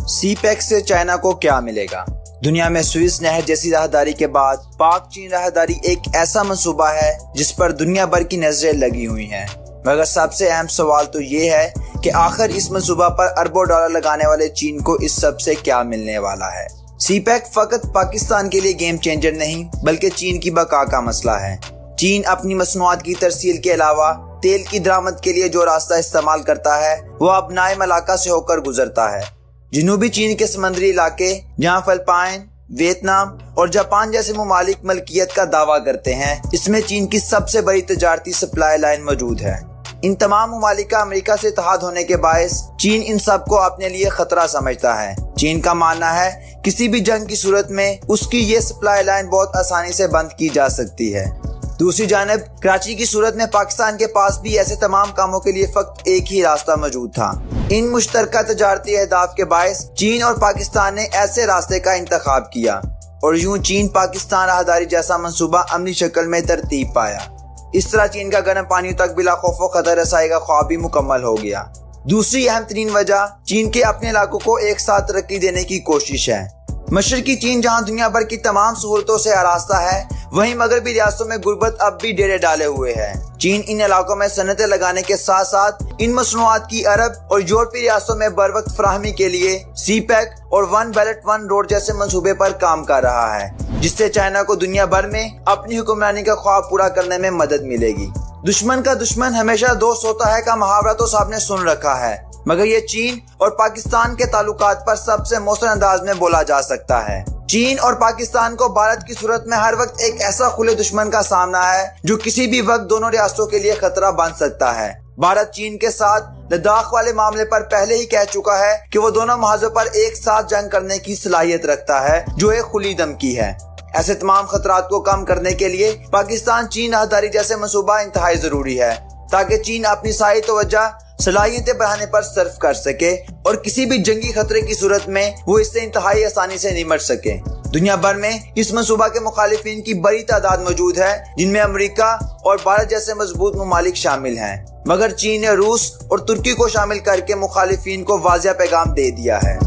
सी pack से China को क्या मिलेगा? दुनिया में स्विस नहर जैसी राहदारी के बाद पाक चीन राहदारी एक ऐसा मंसूबा है जिस पर दुनिया भर की नजरें लगी हुई हैं। मगर सबसे अहम सवाल तो ये है कि आखिर इस मंसूबा पर अरबों डॉलर लगाने वाले चीन को इस सब से क्या मिलने वाला है। सी पैक फकत पाकिस्तान के लिए गेम चेंजर नहीं बल्कि चीन की बका का मसला है। चीन अपनी मसनूआत की तरसील के अलावा तेल की दरामद के लिए जो रास्ता इस्तेमाल करता है वो अब नाए मलाका से होकर गुजरता है। जनूबी चीन के समुद्री इलाके जहाँ फिलिपाइन, वियतनाम और जापान जैसे ममालिक मलकियत का दावा करते हैं, इसमें चीन की सबसे बड़ी तजारती सप्लाई लाइन मौजूद है। इन तमाम ममालिक का अमेरिका से इत्तेहाद होने के बायस चीन इन सब को अपने लिए खतरा समझता है। चीन का मानना है किसी भी जंग की सूरत में उसकी ये सप्लाई लाइन बहुत आसानी से बंद की जा सकती है। दूसरी जानब कराची की सूरत में पाकिस्तान के पास भी ऐसे तमाम कामों के लिए फक्त एक ही रास्ता मौजूद था। इन मुश्तरका तजारती अहदाफ के बायस चीन और पाकिस्तान ने ऐसे रास्ते का इंतखाब किया और यूं चीन पाकिस्तान राहदारी जैसा मंसूबा अमली शक्ल में तरतीब पाया। इस तरह चीन का गर्म पानी तक बिला खौफ खतर रसाई का ख्वाब भी मुकम्मल हो गया। दूसरी अहम तरीन वजह चीन के अपने इलाकों को एक साथ तरक्की देने की कोशिश है। मशरकी चीन जहां दुनिया भर की तमाम सहूलतों से आरास्ता है, वहीं मगरबी रियासतों में गुर्बत अब भी डेरे डाले हुए है। चीन इन इलाकों में सनतें लगाने के साथ साथ इन मसनूआत की अरब और यूरोपीय रियासतों में बर वक्त फराहमी के लिए सी पैक और वन बेल्ट वन रोड जैसे मंसूबे पर काम कर रहा है, जिससे चाइना को दुनिया भर में अपनी हुक्मरानी का ख्वाब पूरा करने में मदद मिलेगी। दुश्मन का दुश्मन हमेशा दोस्त होता है का मुहावरा तो सबने सुन रखा है, मगर ये चीन और पाकिस्तान के ताल्लुकात पर सबसे मौसर अंदाज में बोला जा सकता है। चीन और पाकिस्तान को भारत की सूरत में हर वक्त एक ऐसा खुले दुश्मन का सामना है जो किसी भी वक्त दोनों रियासतों के लिए खतरा बन सकता है। भारत चीन के साथ लद्दाख वाले मामले पर पहले ही कह चुका है कि वो दोनों महाजों पर एक साथ जंग करने की सलाहियत रखता है, जो एक खुली धमकी है। ऐसे तमाम खतरात को कम करने के लिए पाकिस्तान चीन राहदारी जैसे मंसूबा इंतहाई जरूरी है, ताकि चीन अपनी सारी तवज्जो सलाहियतें बढ़ाने पर सर्फ कर सके और किसी भी जंगी खतरे की सूरत में वो इससे इंतहाई आसानी से निमट सके। दुनिया भर में इस मंसूबा के मुखालिफिन की बड़ी तादाद मौजूद है, जिनमें अमेरिका और भारत जैसे मजबूत ममालिक शामिल हैं, मगर चीन ने रूस और तुर्की को शामिल करके मुखालिफिन को वाज़ेह पैगाम दे दिया है।